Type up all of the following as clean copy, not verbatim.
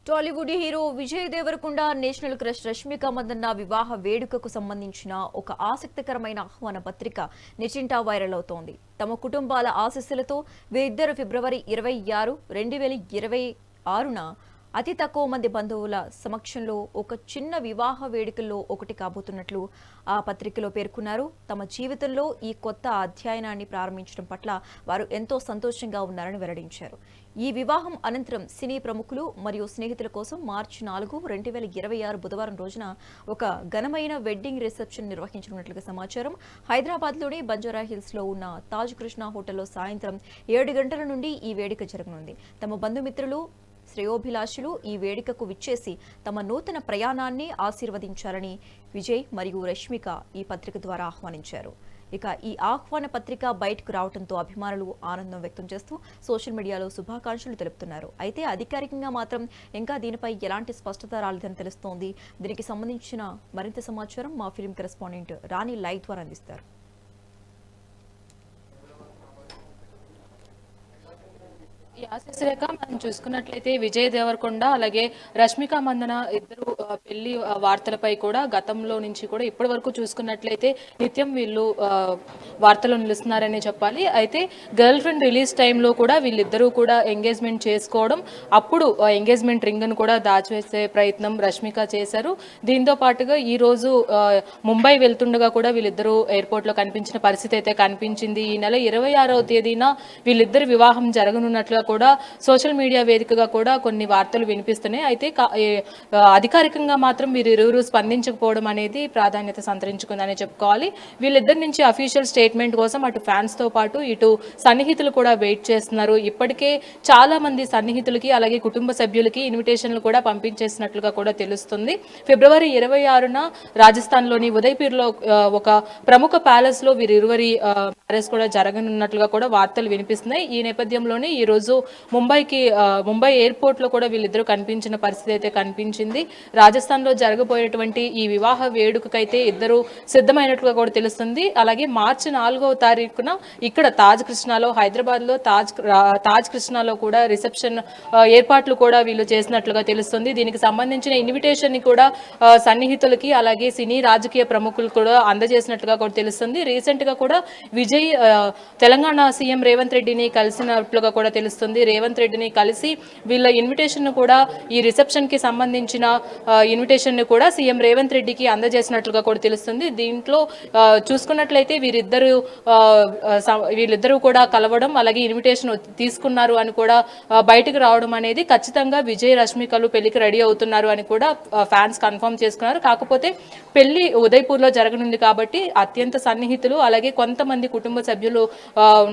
Tollywood hero Vijay Deverakonda national crush Rashmika Mandanna వివాహ వేడుకకు సంబంధించిన ఒక ఆసక్తికరమైన ఆహ్వాన పత్రిక నిచింటా వైరల్ అవుతోంది. తమ కుటుంబాల ఆశీస్సులతో వీరిద్దరు ఫిబ్రవరి 26, 2026న అతి తక్కువ మంది బంధువుల సమక్షంలో ఒక చిన్న వివాహ వేడుకల్లో ఒకటి కాబోతున్నట్లు ఆ పత్రికలో పేర్కొన్నారు. తమ జీవితంలో ఈ కొత్త అధ్యాయాన్ని ప్రారంభించడం పట్ల వారు ఎంతో సంతోషంగా ఉన్నారని వెల్లడించారు. ఈ వివాహం అనంతరం సినీ ప్రముఖులు మరియు స్నేహితుల కోసం మార్చి 4, 2026 బుధవారం రోజున ఒక ఘనమైన వెడ్డింగ్ రిసెప్షన్ నిర్వహించనున్నట్లుగా సమాచారం. హైదరాబాద్లోని బంజారా హిల్స్ లో ఉన్న తాజ్ కృష్ణ హోటల్లో సాయంత్రం 7 గంటల నుండి ఈ వేడుక జరగనుంది. తమ బంధుమిత్రులు శ్రేయోభిలాషులు ఈ వేడుకకు విచ్చేసి తమ నూతన ప్రయాణాన్ని ఆశీర్వదించాలని విజయ్ మరియు రష్మిక ఈ పత్రిక ద్వారా ఆహ్వానించారు. ఇక ఈ ఆహ్వాన పత్రిక బయటకు రావడంతో అభిమానులు ఆనందం వ్యక్తం చేస్తూ సోషల్ మీడియాలో శుభాకాంక్షలు తెలుపుతున్నారు. అయితే అధికారికంగా మాత్రం ఇంకా దీనిపై ఎలాంటి స్పష్టత రాలేదని తెలుస్తోంది. దీనికి సంబంధించిన మరింత సమాచారం మా ఫిలిం కరెస్పాండెంట్ రాణి లైవ్ ద్వారా అందిస్తారు. యాశశ్రేఖ మనం చూసుకున్నట్లయితే విజయ్ దేవరకొండ అలాగే రష్మిక మందన ఇద్దరు పెళ్లి వార్తలపై కూడా గతంలో నుంచి కూడా ఇప్పటి వరకు చూసుకున్నట్లయితే నిత్యం వీళ్ళు వార్తలు నిలుస్తున్నారనే చెప్పాలి. అయితే గర్ల్ ఫ్రెండ్ రిలీజ్ టైంలో కూడా వీళ్ళిద్దరూ కూడా ఎంగేజ్మెంట్ చేసుకోవడం, అప్పుడు ఎంగేజ్మెంట్ రింగ్ను కూడా దాచివేసే ప్రయత్నం రష్మిక చేశారు. దీంతో పాటుగా ఈ రోజు ముంబై వెళ్తుండగా కూడా వీళ్ళిద్దరూ ఎయిర్పోర్ట్ లో కనిపించిన పరిస్థితి అయితే కనిపించింది. ఈ నెల 26వ తేదీన వీళ్ళిద్దరు వివాహం జరగనున్నట్లుగా కూడా సోషల్ మీడియా వేదికగా కూడా కొన్ని వార్తలు వినిపిస్తున్నాయి. అయితే అధికారికంగా మాత్రం వీరిరువురు స్పందించకపోవడం అనేది ప్రాధాన్యత సంతరించుకుందని చెప్పుకోవాలి. వీళ్ళిద్దరి నుంచి అఫీషియల్ స్టేట్మెంట్ కోసం అటు ఫ్యాన్స్ తో పాటు ఇటు సన్నిహితులు కూడా వెయిట్ చేస్తున్నారు. ఇప్పటికే చాలా మంది సన్నిహితులకి అలాగే కుటుంబ సభ్యులకి ఇన్విటేషన్లు కూడా పంపించేసినట్లుగా కూడా తెలుస్తుంది. ఫిబ్రవరి 26న రాజస్థాన్ లోని ఉదయ్పూర్లో ఒక ప్రముఖ ప్యాలెస్ లో వీరిరువురి మ్యారేజ్ కూడా జరగనున్నట్లుగా కూడా వార్తలు వినిపిస్తున్నాయి. ఈ నేపథ్యంలోనే ఈ రోజు ముంబై ఎయిర్పోర్ట్ లో కూడా వీళ్ళిద్దరూ కనిపించిన పరిస్థితి అయితే కనిపించింది. రాజస్థాన్ లో జరగబోయేటువంటి ఈ వివాహ వేడుకకైతే ఇద్దరు సిద్ధమైనట్లుగా కూడా తెలుస్తుంది. అలాగే మార్చి 4వ తారీఖున ఇక్కడ తాజ్ కృష్ణాలో హైదరాబాద్ లో తాజ్ కృష్ణాలో కూడా రిసెప్షన్ ఏర్పాట్లు కూడా వీళ్ళు చేసినట్లుగా తెలుస్తుంది. దీనికి సంబంధించిన ఇన్విటేషన్ ని కూడా సన్నిహితులకి అలాగే సినీ రాజకీయ ప్రముఖులు కూడా అందజేసినట్లుగా కూడా తెలుస్తుంది. రీసెంట్ గా కూడా విజయ్ తెలంగాణ సీఎం రేవంత్ రెడ్డిని కలిసినట్లుగా కూడా తెలుస్తుంది. రేవంత్ రెడ్డిని కలిసి వీళ్ళ ఇన్విటేషన్ కూడా ఈ రిసెప్షన్ కి సంబంధించిన ఇన్విటేషన్ ని కూడా సీఎం రేవంత్ రెడ్డికి అందజేసినట్లుగా కూడా తెలుస్తుంది. దీంట్లో చూసుకున్నట్లయితే వీళ్ళిద్దరూ కూడా కలవడం అలాగే ఇన్విటేషన్ తీసుకున్నారు అని కూడా బయటకు రావడం అనేది ఖచ్చితంగా విజయ్ రష్మికలు పెళ్లికి రెడీ అవుతున్నారు అని కూడా ఫ్యాన్స్ కన్ఫర్మ్ చేసుకున్నారు. కాకపోతే పెళ్లి ఉదయ్పూర్ లో జరగనుంది కాబట్టి అత్యంత సన్నిహితులు అలాగే కొంతమంది కుటుంబ సభ్యులు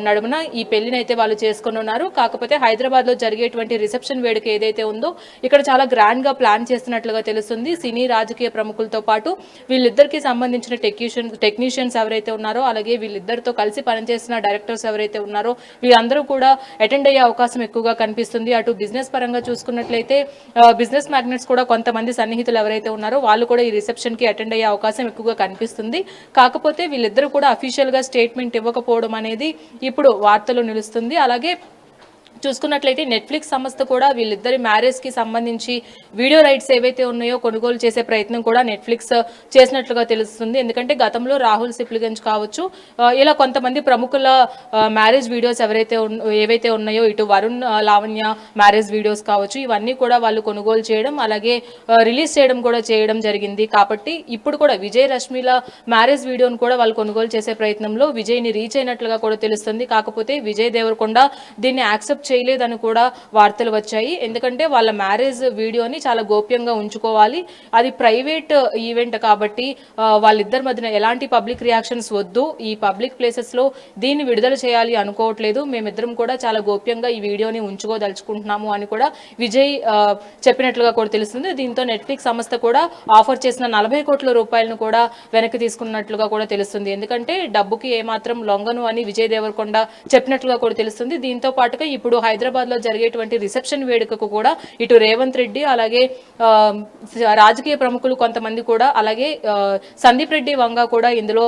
నడుమున ఈ పెళ్లిని అయితే వాళ్ళు చేసుకుని ఉన్నారు. కాకపోతే హైదరాబాద్ లో జరిగేటువంటి రిసెప్షన్ వేడుక ఏదైతే ఉందో ఇక్కడ చాలా గ్రాండ్ గా ప్లాన్ చేస్తున్నట్లుగా తెలుస్తుంది. సినీ రాజకీయ ప్రముఖులతో పాటు వీళ్ళిద్దరికి సంబంధించిన టెక్నీషియన్స్ ఎవరైతే ఉన్నారో అలాగే వీళ్ళిద్దరితో కలిసి పనిచేసిన డైరెక్టర్స్ ఎవరైతే ఉన్నారో వీళ్ళందరూ కూడా అటెండ్ అయ్యే అవకాశం ఎక్కువగా కనిపిస్తుంది. అటు బిజినెస్ పరంగా చూసుకున్నట్లయితే బిజినెస్ మ్యాగ్నెట్స్ కూడా కొంతమంది సన్నిహితులు ఎవరైతే ఉన్నారో వాళ్ళు కూడా ఈ రిసెప్షన్ కి అటెండ్ అయ్యే అవకాశం ఎక్కువగా కనిపిస్తుంది. కాకపోతే వీళ్ళిద్దరూ కూడా అఫీషియల్ గా స్టేట్మెంట్ ఇవ్వకపోవడం అనేది ఇప్పుడు వార్తలు నిలుస్తుంది. అలాగే చూసుకున్నట్లయితే నెట్ఫ్లిక్స్ సంస్థ కూడా వీళ్ళిద్దరి మ్యారేజ్ కి సంబంధించి వీడియో రైట్స్ ఏవైతే ఉన్నాయో కొనుగోలు చేసే ప్రయత్నం కూడా నెట్ఫ్లిక్స్ చేసినట్లుగా తెలుస్తుంది. ఎందుకంటే గతంలో రాహుల్ సిప్లిగంజ్ కావచ్చు ఇలా కొంతమంది ప్రముఖుల మ్యారేజ్ వీడియోస్ ఏవైతే ఉన్నాయో ఇటు వరుణ్ లావణ్య మ్యారేజ్ వీడియోస్ కావచ్చు ఇవన్నీ కూడా వాళ్ళు కొనుగోలు చేయడం అలాగే రిలీజ్ చేయడం జరిగింది. కాబట్టి ఇప్పుడు కూడా విజయ్ రష్మిల మ్యారేజ్ వీడియోను కూడా వాళ్ళు కొనుగోలు చేసే ప్రయత్నంలో విజయ్ ని రీచ్ అయినట్లుగా కూడా తెలుస్తుంది. కాకపోతే విజయ్ దేవరకొండ దీన్ని యాక్సెప్ట్ చేయలేదని కూడా వార్తలు వచ్చాయి. ఎందుకంటే వాళ్ళ మ్యారేజ్ వీడియోని చాలా గోప్యంగా ఉంచుకోవాలి, అది ప్రైవేట్ ఈవెంట్ కాబట్టి వాళ్ళిద్దరి మధ్యన ఎలాంటి పబ్లిక్ రియాక్షన్స్ వద్దు, ఈ పబ్లిక్ ప్లేసెస్ లో దీన్ని విడుదల చేయాలి అనుకోవట్లేదు, మేమిద్దరం కూడా చాలా గోప్యంగా ఈ వీడియోని ఉంచుకోదలుచుకుంటున్నాము అని కూడా విజయ్ చెప్పినట్లుగా కూడా తెలుస్తుంది. దీంతో నెట్ఫ్లిక్స్ సంస్థ కూడా ఆఫర్ చేసిన 40 కోట్ల రూపాయలను కూడా వెనక్కి తీసుకున్నట్లుగా కూడా తెలుస్తుంది. ఎందుకంటే డబ్బుకి ఏమాత్రం లొంగను అని విజయ్ దేవరకొండ చెప్పినట్లుగా కూడా తెలుస్తుంది. దీంతో పాటుగా ఇప్పుడు ఇప్పుడు హైదరాబాద్లో జరిగేటువంటి రిసెప్షన్ వేడుకకు కూడా ఇటు రేవంత్ రెడ్డి అలాగే రాజకీయ ప్రముఖులు కొంతమంది కూడా అలాగే సందీప్ రెడ్డి వంగ కూడా ఇందులో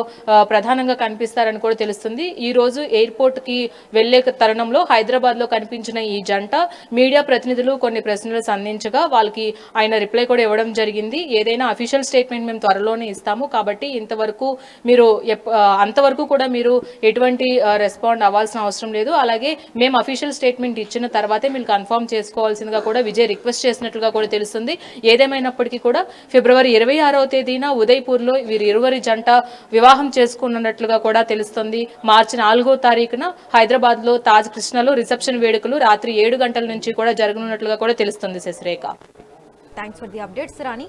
ప్రధానంగా కనిపిస్తారని కూడా తెలుస్తుంది. ఈ రోజు ఎయిర్పోర్ట్ కి వెళ్లే తరుణంలో హైదరాబాద్ లో కనిపించిన ఈ జంట మీడియా ప్రతినిధులు కొన్ని ప్రశ్నలు సంధించగా వాళ్ళకి ఆయన రిప్లై కూడా ఇవ్వడం జరిగింది. ఏదైనా అఫీషియల్ స్టేట్మెంట్ మేము త్వరలోనే ఇస్తాము, కాబట్టి ఇంతవరకు మీరు అంతవరకు కూడా మీరు ఎటువంటి రెస్పాండ్ అవ్వాల్సిన అవసరం లేదు. అలాగే మేము అఫీషియల్ స్టేట్మెంట్ ఇచ్చిన తర్వాతే మీరు కన్ఫర్మ్ చేసుకోవాల్సిందిగా కూడా విజయ్ రిక్వెస్ట్ చేసినట్లుగా కూడా తెలుస్తుంది. ఏదేమైనప్పటికీ కూడా ఫిబ్రవరి 26వ తేదీన ఉదయ్పూర్లో వీరిరువురి జంట వివాహం చేసుకున్నట్లుగా కూడా తెలుస్తుంది. మార్చి 4వ తారీఖున హైదరాబాద్ లో తాజ్ కృష్ణలో రిసెప్షన్ వేడుకలు రాత్రి 7 గంటల నుంచి కూడా జరగనున్నట్లుగా కూడా తెలుస్తుంది. Sasirekha, thanks for the updates Rani.